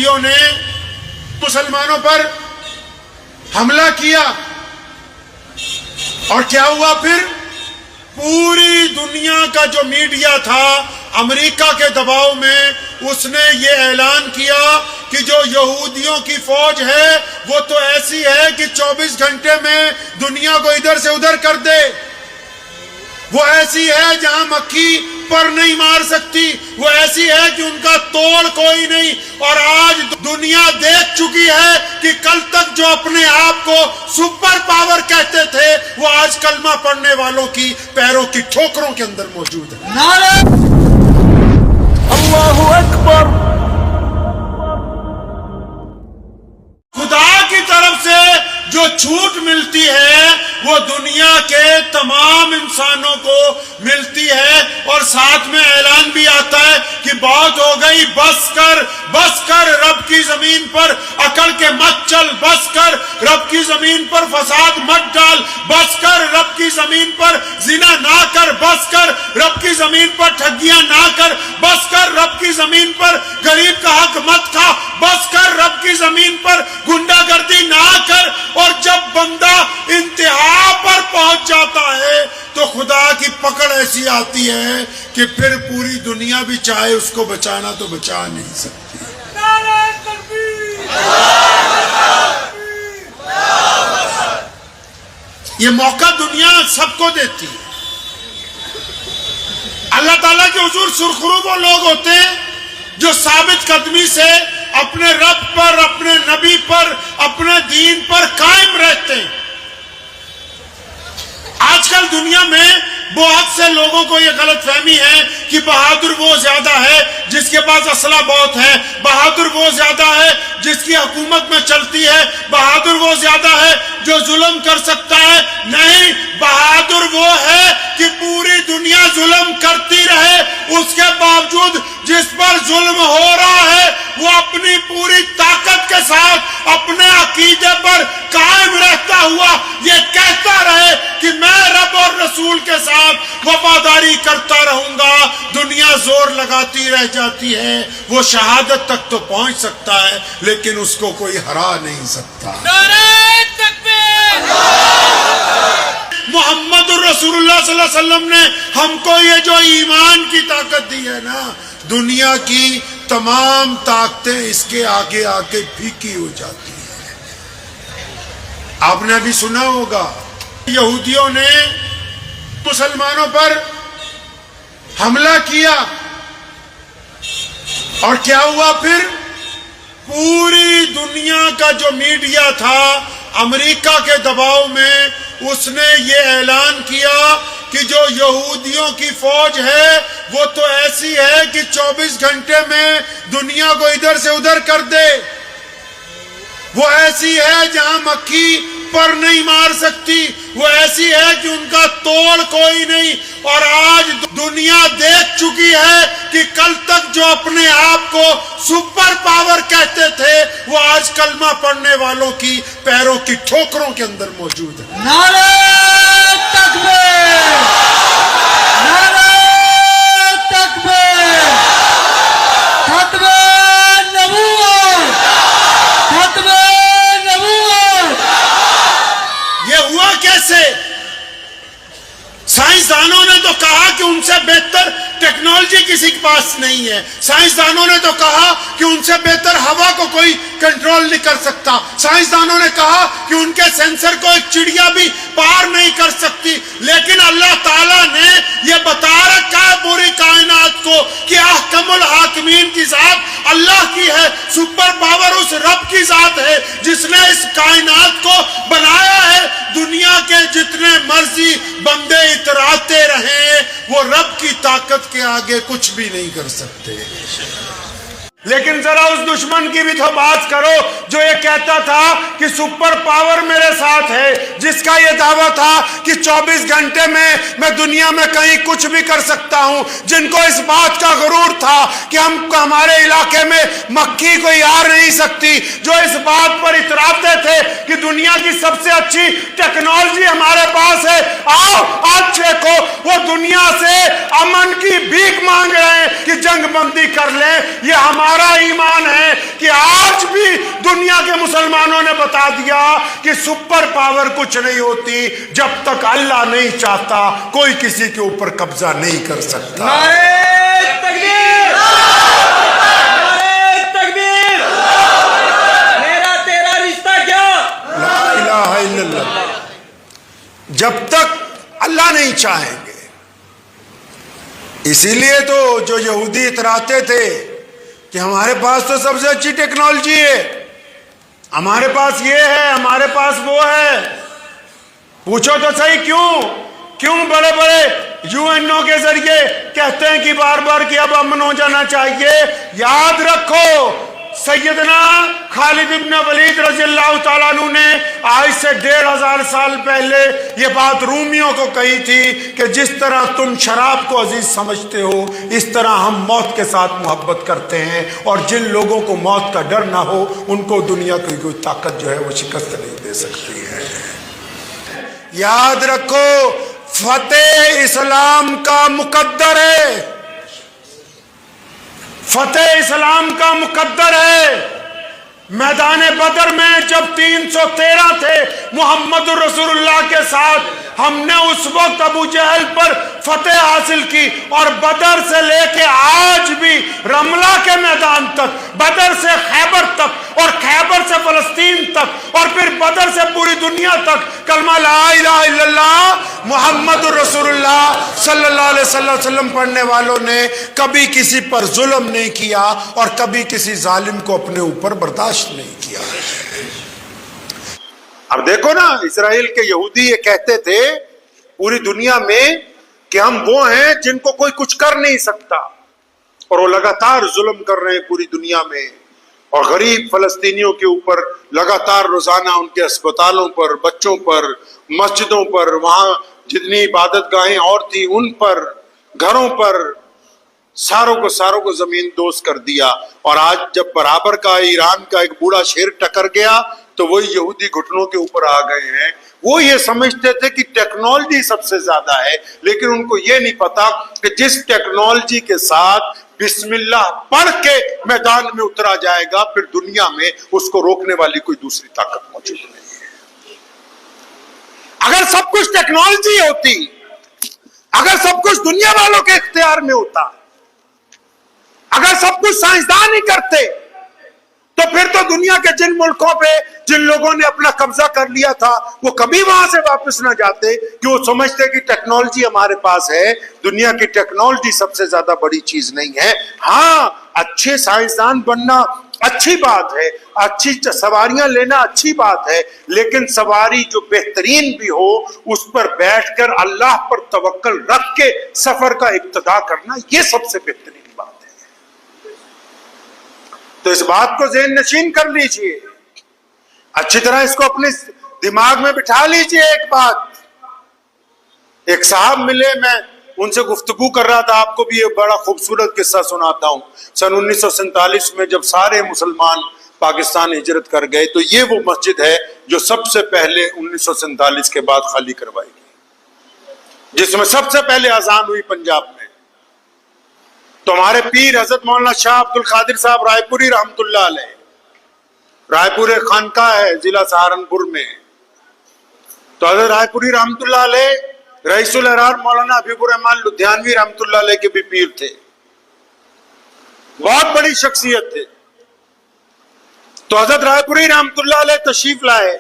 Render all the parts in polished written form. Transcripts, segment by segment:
یہودیوں نے مسلمانوں پر حملہ کیا اور کیا ہوا پھر؟ پوری دنیا کا جو میڈیا تھا امریکہ کے دباؤ میں اس نے یہ اعلان کیا کہ جو یہودیوں کی فوج ہے وہ تو ایسی ہے کہ 24 گھنٹے میں دنیا کو ادھر سے ادھر کر دے، وہ ایسی ہے جہاں مکھی پر نہیں مار سکتی، وہ ایسی ہے کہ ان کا توڑ کوئی نہیں۔ اور آج دنیا دیکھ چکی ہے کہ کل تک جو اپنے آپ کو سپر پاور کہتے تھے وہ آج کلمہ پڑھنے والوں کی پیروں کی ٹھوکروں کے اندر موجود ہے۔ نعرہ اللہ اکبر۔ خدا کی طرف سے جو چھوٹ ملتی ہے وہ دنیا کے تمام انسانوں کو ملتی ہے، اور ساتھ میں اعلان بھی آتا ہے کہ بہت ہو گئی، بس کر رب کی زمین پر اکڑ کے مت چل، بس کر رب کی زمین پر فساد مت ڈال، بس کر رب کی زمین پر زنا نہ کر، بس کر رب کی زمین پر ٹھگیاں نہ کر، بس کر رب کی زمین پر غریب کا حق مت کھا، بس کر رب کی زمین پر گنڈا گردی نہ کر۔ اور جب بندہ انتہا پر پہنچ جاتا ہے تو خدا کی پکڑ ایسی آتی ہے کہ پھر پوری دنیا بھی چاہے اس کو بچانا تو بچا نہیں سکتی۔ یہ موقع دنیا سب کو دیتی ہے۔ اللہ تعالیٰ کے حضور سرخرو وہ لوگ ہوتے ہیں جو ثابت قدمی سے اپنے رب پر، اپنے نبی پر، اپنے دین پر قائم رہتے ہیں۔ آج کل دنیا میں بہت سے لوگوں کو یہ غلط فہمی ہے کہ بہادر وہ زیادہ ہے جس کے پاس اسلحہ بہت ہے، بہادر وہ زیادہ ہے جس کی حکومت میں چلتی ہے، بہادر وہ زیادہ ہے جو ظلم کر سکتا ہے۔ نہیں، بہادر وہ ہے کہ پوری دنیا ظلم کرتی رہے، اس کے باوجود جس پر ظلم ہو رہا ہے وہ اپنی پوری طاقت کے ساتھ اپنے عقیدے پر قائم رہتا ہوا یہ کہتا رہے کہ میں رب اور رسول کے ساتھ وفاداری کرتا رہوں گا۔ دنیا زور لگاتی رہ جاتی ہے، وہ شہادت تک تو پہنچ سکتا ہے لیکن اس کو کوئی ہرا نہیں سکتا۔ نعرہ تکبیر۔ محمد الرسول اللہ صلی اللہ علیہ وسلم نے ہم کو یہ جو ایمان کی طاقت دی ہے نا، دنیا کی تمام طاقتیں اس کے آگے آ کے پھیکی ہو جاتی ہیں۔ آپ نے ابھی سنا ہوگا یہودیوں نے مسلمانوں پر حملہ کیا اور کیا ہوا پھر؟ پوری دنیا کا جو میڈیا تھا امریکہ کے دباؤ میں اس نے یہ اعلان کیا کہ جو یہودیوں کی فوج ہے وہ تو ایسی ہے کہ 24 گھنٹے میں دنیا کو ادھر سے ادھر کر دے، وہ ایسی ہے جہاں مکھی پر نہیں مار سکتی، وہ ایسی ہے کہ ان کا توڑ کوئی نہیں۔ اور آج دنیا دیکھ چکی ہے کہ کل تک جو اپنے آپ کو سپر پاور کہتے تھے وہ آج کلمہ پڑھنے والوں کی پیروں کی ٹھوکروں کے اندر موجود ہے۔ نعرہ تکبیر۔ نعرہ تکبیر۔ ختم نبوت۔ ختم نبوت۔ یہ ہوا کیسے؟ سائنسدانوں نے تو کہا کہ ان سے بہتر ٹیکنالوجی کسی کے پاس نہیں ہے، سائنسدانوں نے تو کہا کہ ان سے بہتر ہوا کو کوئی کنٹرول نہیں کر سکتا، سائنسدانوں نے کہا کہ ان کے سینسر کو ایک چڑیا بھی پار نہیں کر سکتی، لیکن اللہ تعالیٰ نے یہ بتا رکھا ہے پوری کائنات کو کہ احکم الحاکمین کی ذات اللہ کی ہے، سپر پاور اس رب کی ذات ہے جس نے اس کائنات کو بنایا ہے۔ دنیا کے جتنے مرضی بندے اتراتے رہیں وہ رب کی طاقت کے آگے کچھ بھی نہیں کر سکتے۔ لیکن ذرا اس دشمن کی بھی تو بات کرو جو یہ کہتا تھا کہ سپر پاور میرے ساتھ ہے، جس کا یہ دعویٰ تھا کہ 24 گھنٹے میں دنیا میں کہیں کچھ بھی کر سکتا ہوں، جن کو اس بات کا غرور تھا کہ ہمارے علاقے میں مکھی کوئی آ نہیں سکتی، جو اس بات پر اتراتے تھے کہ دنیا کی سب سے اچھی ٹیکنالوجی ہمارے پاس ہے، آؤ آج دیکھو وہ دنیا سے امن کی بھیک مانگ رہے ہیں کہ جنگ بندی کر لیں۔ یہ ہمارا ایمان ہے کہ کے مسلمانوں نے بتا دیا کہ سپر پاور کچھ نہیں ہوتی، جب تک اللہ نہیں چاہتا کوئی کسی کے اوپر قبضہ نہیں کر سکتا۔ نعرہ تکبیر! نعرہ تکبیر! میرا تیرا رشتہ کیا؟ لا الہ الا اللہ، جب تک اللہ نہیں چاہیں گے۔ اسی لیے تو جو یہودی اتراتے تھے کہ ہمارے پاس تو سب سے اچھی ٹیکنالوجی ہے، ہمارے پاس یہ ہے، ہمارے پاس وہ ہے، پوچھو تو صحیح کیوں بڑے بڑے یو این او کے ذریعے کہتے ہیں کہ بار بار کہ اب امن ہو جانا چاہیے؟ یاد رکھو سیدنا خالد ابن ولید رضی اللہ تعالیٰ عنہ نے آج سے 1500 سال پہلے یہ بات رومیوں کو کہی تھی کہ جس طرح تم شراب کو عزیز سمجھتے ہو، اس طرح ہم موت کے ساتھ محبت کرتے ہیں، اور جن لوگوں کو موت کا ڈر نہ ہو ان کو دنیا کی کوئی طاقت جو ہے وہ شکست نہیں دے سکتی ہے۔ یاد رکھو فتح اسلام کا مقدر ہے، فتح اسلام کا مقدر ہے۔ میدان بدر میں جب 313 تھے محمد رسول اللہ کے ساتھ، ہم نے اس وقت ابو جہل پر فتح حاصل کی، اور بدر سے لے کے آج بھی رملہ کے میدان تک، بدر سے خیبر تک، اور خیبر سے فلسطین تک، اور پھر بدر سے پوری دنیا تک کلمہ لا الہ الا اللہ محمد رسول اللہ صلی اللہ علیہ وسلم پڑھنے والوں نے کبھی کسی پر ظلم نہیں کیا اور کبھی کسی ظالم کو اپنے اوپر برداشت نہیں کیا۔ اب دیکھو نا، اسرائیل کے یہودی یہ کہتے تھے پوری دنیا میں کہ ہم وہ ہیں جن کو کوئی کچھ کر نہیں سکتا، اور وہ لگاتار ظلم کر رہے ہیں پوری دنیا میں، اور غریب فلسطینیوں کے اوپر لگاتار روزانہ ان کے اسپتالوں پر، بچوں پر، مسجدوں پر، وہاں جتنی عبادت گاہیں اور تھی ان پر، گھروں پر، ساروں کو زمین دوز کر دیا۔ اور آج جب برابر کا ایران کا ایک بوڑھا شیر ٹکر گیا تو وہی یہودی گھٹنوں کے اوپر آ گئے ہیں۔ وہ یہ سمجھتے تھے کہ ٹیکنالوجی سب سے زیادہ ہے، لیکن ان کو یہ نہیں پتا کہ جس ٹیکنالوجی کے ساتھ بسم اللہ پڑھ کے میدان میں اترا جائے گا، پھر دنیا میں اس کو روکنے والی کوئی دوسری طاقت موجود نہیں ہے۔ اگر سب کچھ ٹیکنالوجی ہوتی، اگر سب کچھ دنیا والوں کے اختیار میں ہوتا، اگر سب کچھ سائنسدان ہی کرتے، تو پھر تو دنیا کے جن ملکوں پہ جن لوگوں نے اپنا قبضہ کر لیا تھا وہ کبھی وہاں سے واپس نہ جاتے، کہ وہ سمجھتے کہ ٹیکنالوجی ہمارے پاس ہے۔ دنیا کی ٹیکنالوجی سب سے زیادہ بڑی چیز نہیں ہے۔ ہاں، اچھے سائنسدان بننا اچھی بات ہے، اچھی سواریاں لینا اچھی بات ہے، لیکن سواری جو بہترین بھی ہو اس پر بیٹھ کر اللہ پر توکل رکھ کے سفر کا ابتدا کرنا، یہ سب سے بہترین بات ہے۔ تو اس بات کو ذہن نشین کر لیجئے، اچھی طرح اس کو اپنے دماغ میں بٹھا لیجئے۔ ایک بات، ایک صاحب ملے، میں ان سے گفتگو کر رہا تھا، آپ کو بھی ایک بڑا خوبصورت قصہ سناتا ہوں۔ سن 1947 میں جب سارے مسلمان پاکستان ہجرت کر گئے تو یہ وہ مسجد ہے جو سب سے پہلے 1947 کے بعد خالی کروائی گئی، جس میں سب سے پہلے اذان ہوئی پنجاب میں۔ تو ہمارے پیر حضرت مولانا شاہ عبد القادر صاحب رائے پوری رحمت اللہ علیہ، رائے پور خانقاہ ہے ضلع سہارنپور میں، تو حضرت رائے پوری رحمت اللہ علیہ رئیس الحرار مولانا حبیب الرحمان لدھیانوی رحمت اللہ علیہ کے بھی پیر تھے، بہت بڑی شخصیت تھے۔ تو حضرت رائے پوری رحمت اللہ علیہ تشریف لائے،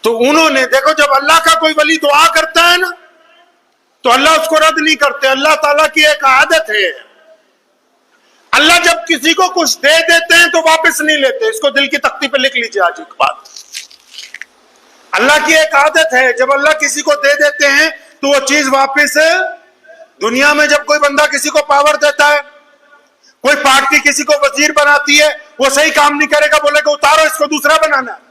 تو انہوں نے دیکھو، جب اللہ کا کوئی ولی دعا کرتا ہے نا تو اللہ اس کو رد نہیں کرتے۔ اللہ تعالیٰ کی ایک عادت ہے، اللہ جب کسی کو کچھ دے دیتے ہیں تو واپس نہیں لیتے۔ اس کو دل کی تختی پہ لکھ لیجیے آج ایک بات، اللہ کی ایک عادت ہے، جب اللہ کسی کو دے دیتے ہیں تو وہ چیز واپس، دنیا میں جب کوئی بندہ کسی کو پاور دیتا ہے، کوئی پارٹی کسی کو وزیر بناتی ہے، وہ صحیح کام نہیں کرے گا، بولے کہ اتارو اس کو دوسرا بنانا ہے۔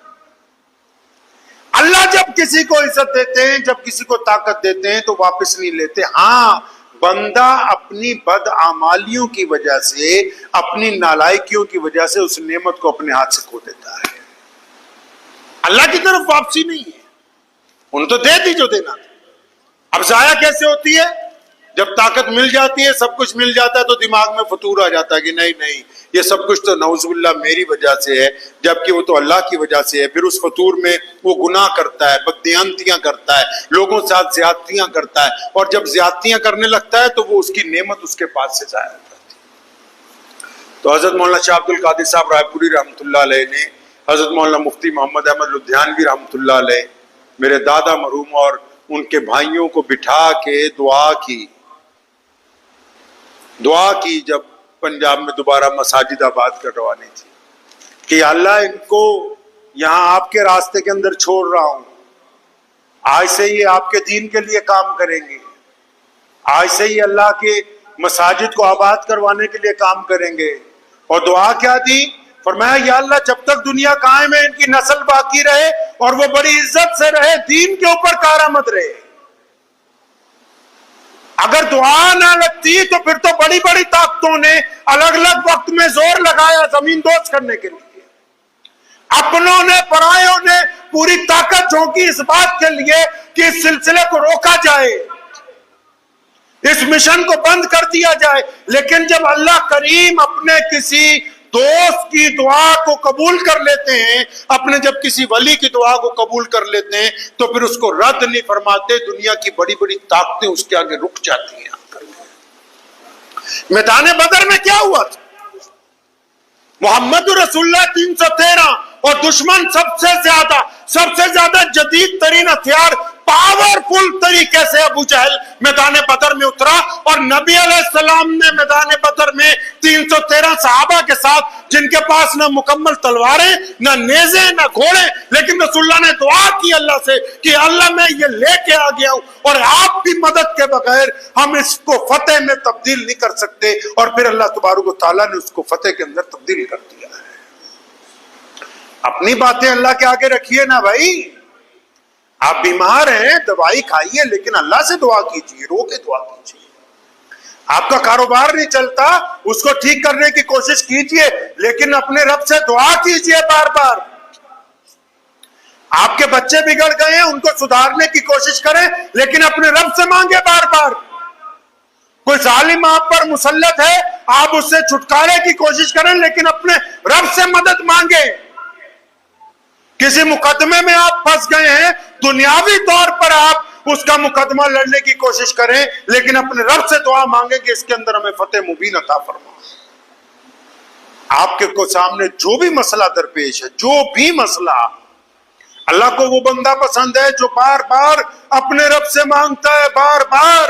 اللہ جب کسی کو عزت دیتے ہیں، جب کسی کو طاقت دیتے ہیں تو واپس نہیں لیتے۔ ہاں، بندہ اپنی بدعمالیوں کی وجہ سے، اپنی نالائکیوں کی وجہ سے اس نعمت کو اپنے ہاتھ سے کھو دیتا ہے۔ اللہ کی طرف واپسی نہیں ہے، انہوں تو دے دی جو دینا تھا۔ اب ضائع کیسے ہوتی ہے؟ جب طاقت مل جاتی ہے، سب کچھ مل جاتا ہے، تو دماغ میں فطور آ جاتا ہے کہ نہیں یہ سب کچھ تو نعوذ باللہ میری وجہ سے ہے، جبکہ وہ تو اللہ کی وجہ سے ہے۔ پھر اس فطور میں وہ گناہ کرتا ہے، بددیانتیاں کرتا ہے، لوگوں کے ساتھ زیادتیاں کرتا ہے، اور جب زیادتیاں کرنے لگتا ہے تو وہ اس کی نعمت اس کے پاس سے ضائع ہو جاتی ہے۔ تو حضرت مولانا شاہ عبد القادر صاحب رائے پوری رحمۃ اللہ علیہ نے حضرت مولانا مفتی محمد احمد لدھیانوی رحمۃ اللہ علیہ، میرے دادا مرحوم اور ان کے بھائیوں کو بٹھا کے دعا کی جب پنجاب میں دوبارہ مساجد آباد کروانی تھی، کہ اللہ ان کو یہاں آپ کے راستے کے اندر چھوڑ رہا ہوں، آج سے یہ آپ کے دین کے لیے کام کریں گے، آج سے یہ اللہ کے مساجد کو آباد کروانے کے لیے کام کریں گے۔ اور دعا کیا دی؟ فرمایا یا اللہ جب تک دنیا قائم ہے ان کی نسل باقی رہے اور وہ بڑی عزت سے رہے، دین کے اوپر کارآمد رہے۔ اگر دعا نہ لگتی تو پھر تو بڑی بڑی طاقتوں نے الگ الگ وقت میں زور لگایا زمین دوز کرنے کے لیے، اپنوں نے پرایوں نے پوری طاقت جھونکی اس بات کے لیے کہ اس سلسلے کو روکا جائے، اس مشن کو بند کر دیا جائے۔ لیکن جب اللہ کریم اپنے کسی دوست کی دعا کو قبول کر لیتے ہیں، اپنے جب کسی ولی کی دعا کو قبول کر لیتے ہیں، تو پھر اس کو رد نہیں فرماتے۔ دنیا کی بڑی بڑی طاقتیں اس کے آگے رک جاتی ہیں۔ میدان بدر میں کیا ہوا تھا؟ محمد رسول اللہ 313 اور دشمن سب سے زیادہ جدید ترین ہتھیار پاورفل طریقے سے ابو جہل میدان بدر میں اترا، اور نبی علیہ السلام نے میدان بدر میں 313 صحابہ کے ساتھ، جن کے پاس نہ مکمل تلواریں، نہ نیزے، نہ گھوڑے، لیکن رسول اللہ نے دعا کی اللہ سے کہ اللہ میں یہ لے کے آ گیا ہوں اور آپ کی مدد کے بغیر ہم اس کو فتح میں تبدیل نہیں کر سکتے، اور پھر اللہ تبارک و تعالیٰ نے اس کو فتح کے اندر تبدیل کر دیا ہے۔ اپنی باتیں اللہ کے آگے رکھیے نا بھائی، آپ بیمار ہیں دوائی کھائیے، لیکن اللہ سے دعا کیجیے، رو کے دعا کیجیے۔ آپ کا کاروبار نہیں چلتا، اس کو ٹھیک کرنے کی کوشش کیجیے، لیکن اپنے رب سے دعا کیجیے بار بار۔ آپ کے بچے بگڑ گئے ہیں، ان کو سدھارنے کی کوشش کریں، لیکن اپنے رب سے مانگے بار بار۔ کوئی ظالم آپ پر مسلط ہے، آپ اس سے چھٹکارے کی کوشش کریں، لیکن اپنے رب سے مدد مانگے۔ کسی مقدمے میں آپ پھنس گئے ہیں، دنیاوی طور پر آپ اس کا مقدمہ لڑنے کی کوشش کریں، لیکن اپنے رب سے دعا مانگیں کہ اس کے اندر ہمیں فتح مبین عطا فرما۔ آپ کے کو سامنے جو بھی مسئلہ درپیش ہے، جو بھی مسئلہ، اللہ کو وہ بندہ پسند ہے جو بار بار اپنے رب سے مانگتا ہے، بار بار۔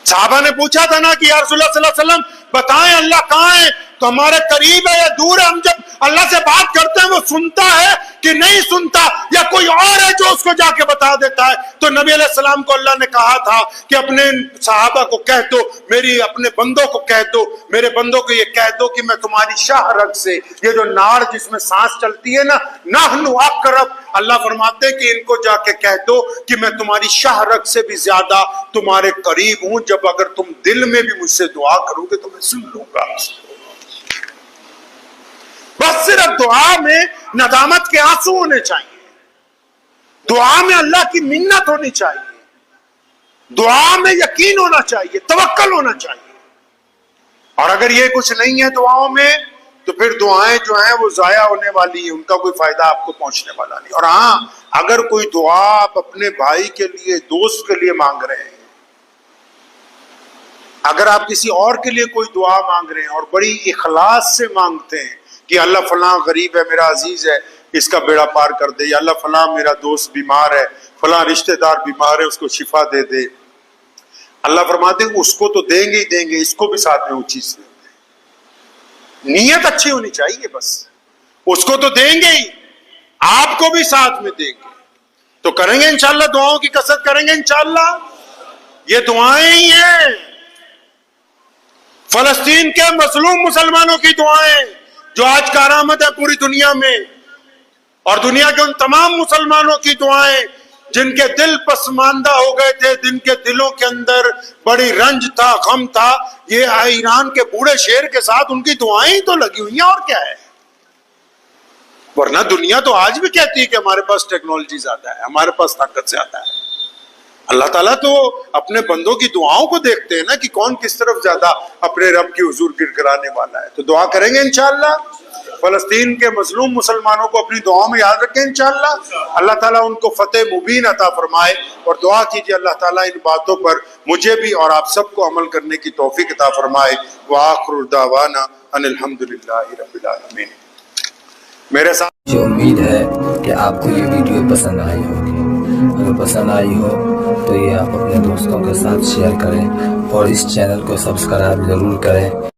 صحابہ نے پوچھا تھا نا کہ یا رسول اللہ صلی اللہ علیہ وسلم بتائیں اللہ کہاں ہے؟ تو ہمارے قریب ہے یا دور ہے؟ ہم جب اللہ سے بات کرتے ہیں وہ سنتا ہے کہ نہیں سنتا، یا کوئی اور ہے جو اس کو جا کے بتا دیتا ہے؟ تو نبی علیہ السلام کو اللہ نے کہا تھا کہ اپنے صحابہ کو کہہ دو، اپنے بندوں کو کہہ دو، میرے بندوں کو یہ کہہ دو کہ میں تمہاری شاہ رگ سے، یہ جو نار جس میں سانس چلتی ہے نا، نحن اقرب، اللہ فرماتے ہیں کہ ان کو جا کے کہہ دو کہ میں تمہاری شاہ رگ سے بھی زیادہ تمہارے قریب ہوں، جب اگر تم دل میں بھی مجھ سے دعا کرو گے تو میں سن لوں گا۔ بس صرف دعا میں ندامت کے آنسو ہونے چاہیے، دعا میں اللہ کی منت ہونی چاہیے، دعا میں یقین ہونا چاہیے، توکل ہونا چاہیے۔ اور اگر یہ کچھ نہیں ہے دعاؤں میں، تو پھر دعائیں جو ہیں وہ ضائع ہونے والی ہیں، ان کا کوئی فائدہ آپ کو پہنچنے والا نہیں۔ اور ہاں، اگر کوئی دعا آپ اپنے بھائی کے لیے، دوست کے لیے مانگ رہے ہیں، اگر آپ کسی اور کے لیے کوئی دعا مانگ رہے ہیں اور بڑی اخلاص سے مانگتے ہیں کہ اللہ فلاں غریب ہے، میرا عزیز ہے، اس کا بیڑا پار کر دے، یا اللہ فلاں میرا دوست بیمار ہے، فلاں رشتہ دار بیمار ہے، اس کو شفا دے دے، اللہ فرماتے ہیں اس کو تو دیں گے ہی دیں گے، اس کو بھی ساتھ میں وہ چیز دیں گے۔ نیت اچھی ہونی چاہیے، بس اس کو تو دیں گے ہی، آپ کو بھی ساتھ میں دیں گے۔ تو کریں گے انشاءاللہ، دعاؤں کی کثرت کریں گے انشاءاللہ۔ یہ دعائیں ہی ہیں، فلسطین کے مظلوم مسلمانوں کی دعائیں جو آج کارآمد ہے پوری دنیا میں، اور دنیا کے ان تمام مسلمانوں کی دعائیں جن کے دل پسماندہ ہو گئے تھے، جن کے دلوں کے اندر بڑی رنج تھا، غم تھا، یہ ایران کے بوڑھے شیر کے ساتھ ان کی دعائیں ہی تو لگی ہوئی ہیں، اور کیا ہے؟ ورنہ دنیا تو آج بھی کہتی ہے کہ ہمارے پاس ٹیکنالوجی زیادہ ہے، ہمارے پاس طاقت زیادہ ہے، اللہ تعالیٰ تو اپنے بندوں کی دعاؤں کو دیکھتے ہیں نا کہ کون کس طرف زیادہ اپنے رب کی حضور گر گرانے والا ہے. تو دعا کریں گے انشاءاللہ. فلسطین کے مظلوم مسلمانوں کو اپنی دعاؤں میں یاد رکھیں انشاءاللہ. اللہ تعالیٰ ان کو فتح مبین عطا فرمائے, اور دعا کیجیے اللہ تعالیٰ ان باتوں پر مجھے بھی اور آپ سب کو عمل کرنے کی توفیق عطا فرمائے. وآخر دعوانا ان الحمدللہ رب العالمین. میرے ساتھ مجھے امید ہے کہ آپ کو یہ ویڈیو پسند آئی ہوگی. اگر پسند آئی ہو تو یہ آپ اپنے دوستوں کے ساتھ شیئر کریں اور اس چینل کو سبسکرائب ضرور کریں.